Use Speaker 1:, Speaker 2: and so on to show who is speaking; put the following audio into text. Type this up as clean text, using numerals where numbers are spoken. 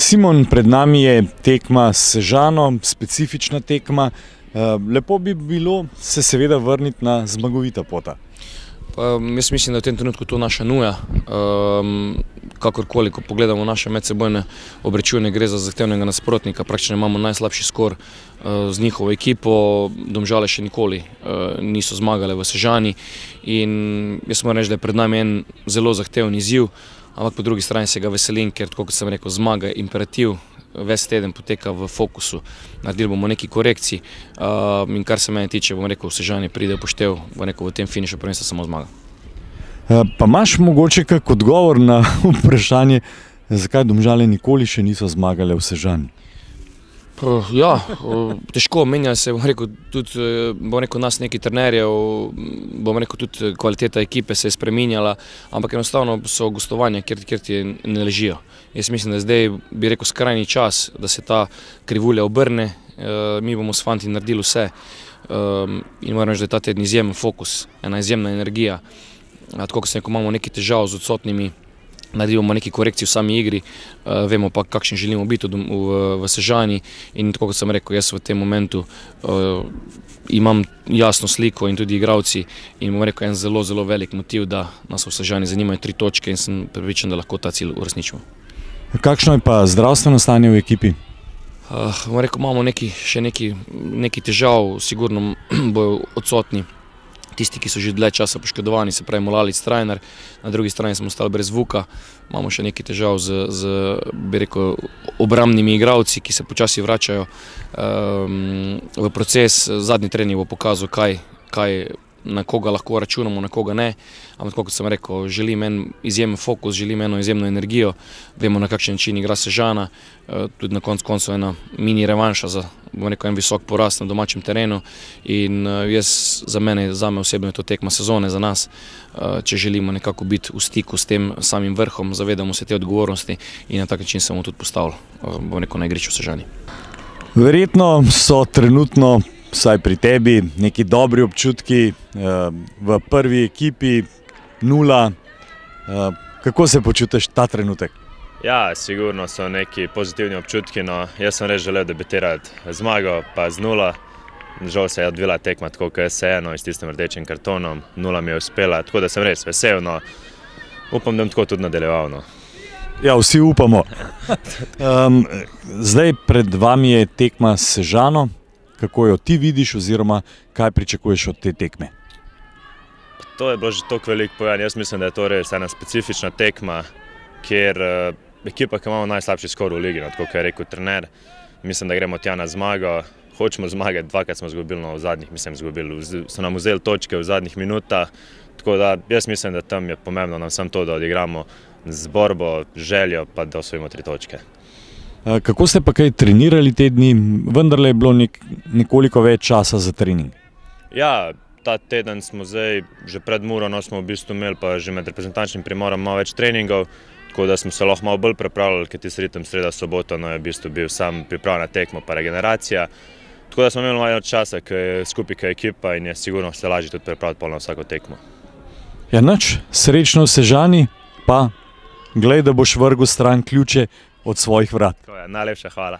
Speaker 1: Simon, pred nami je tekma s Sežano, specifična tekma. Lepo bi bilo se seveda vrniti na zmagovita pota.
Speaker 2: Jaz mislim, da je v tem trenutku to naša nuja. Kakorkoli, ko pogledamo naše medsebojne obračune, gre za zahtevnega nasprotnika. Praktično imamo najslabši skor z njihovo ekipo. Domžale še nikoli niso zmagale v Sežani. In jaz moram reči, da je pred nami en zelo zahteven izziv, ampak po drugi strani se ga veselim, ker, tako kot sem rekel, zmaga je imperativ. Ves teden poteka v fokusu, naredili bomo neki korekciji in kar se mene tiče, bom rekel, v Sežani pride poštev v tem finišu prvenstva samo zmaga.
Speaker 1: Pa imaš mogoče kak odgovor na vprašanje, zakaj Domžale nikoli še niso zmagale v Sežani?
Speaker 2: Ja, težko, menja se, bom rekel, tudi, nas neki trenerjev, bom rekel, tudi kvaliteta ekipe se je spreminjala, ampak enostavno so gostovanja, kjer ti ne ležijo. Jaz mislim, da zdaj, bi rekel, skrajni čas, da se ta krivulja obrne, mi bomo s fanti naredili vse in moram reči, da je ta teden izjemen fokus, ena izjemna energija. Tako kot sem rekel, imamo neki težav z odsotnimi, naredili bomo neki korekciji v sami igri, vemo pa, kakšen želimo biti v Sežani in tako kot sem rekel, jaz v tem momentu imam jasno sliko in tudi igralci in bom rekel, en zelo, zelo velik motiv, da nas v Sežani zanimajo 3 točke in sem prepričan, da lahko ta cilj uresničimo.
Speaker 1: Kakšno je pa zdravstveno stanje v ekipi?
Speaker 2: Bom rekel, imamo še neki težav, sigurno bojo odsotni. Tisti, ki so že dlje časa poškodovani, se pravi Molalic, Trajner, na drugi strani smo ostali brez Vuka, imamo še nekaj težav z bi rekel, obrambnimi igralci, ki se počasi vračajo v proces. Zadnji trening bo pokazal, na koga lahko računamo, na koga ne, ampak kot sem rekel, želim en izjemen fokus, želim eno izjemno energijo, vemo, na kakšen način igra Sežana, tudi na koncu ena mini revanša za, bom rekel, en visok porast na domačem terenu in zame osebno je to tekma sezone za nas, če želimo nekako biti v stiku s tem samim vrhom, zavedamo se te odgovornosti in na tak način se bomo tudi postavili, bom rekel, na igrišču v Sežani.
Speaker 1: Verjetno so trenutno, vsaj pri tebi, neki dobri občutki v prvi ekipi, 0. Kako se počutiš ta trenutek?
Speaker 3: Ja, sigurno so neki pozitivni občutki, no jaz sem res želel debitirati zmago, pa z 0. Žal se je odvila tekma tako, kot se je, s tistim rdečim kartonom, 0 mi je uspela, tako da sem res vesel, no upam, da bom tako tudi nadaljeval, no.
Speaker 1: Ja, vsi upamo. Zdaj pred vami je tekma s Sežano. Kako jo ti vidiš oziroma kaj pričakuješ od te tekme?
Speaker 3: To je bilo že toliko veliko pogajanj. Jaz mislim, da je to res ena specifična tekma, kjer ekipa, ki imamo najslabši skor v ligi, tako kot je rekel trener, mislim, da gremo tja na zmago. Hočemo zmagati, 2krat smo izgubili v zadnjih, so nam vzeli točke v zadnjih minutah, tako da jaz mislim, da tam je pomembno nam samo to, da odigramo z borbo, željo, pa da osvojimo 3 točke.
Speaker 1: Kako ste pa kaj trenirali te dni? Vendarle je bilo nekoliko več časa za trening.
Speaker 3: Ja, ta teden smo zdaj, že pred Muro, smo v bistvu imeli pa že med reprezentančnim primorom malo več treningov, tako da smo se lahko malo bolj pripravljali, ker tisti ritem sreda sobota je v bistvu bil sam priprav na tekmo pa regeneracija. Tako da smo imeli malo časa, ki je skupaj kot ekipa in je sigurno se lažje tudi pripraviti polno vsako tekmo.
Speaker 1: Ja, nič, srečno v Sežani, pa glej, da boš vrgel stran ključe od svojih vrat.
Speaker 3: Najlepša hvala.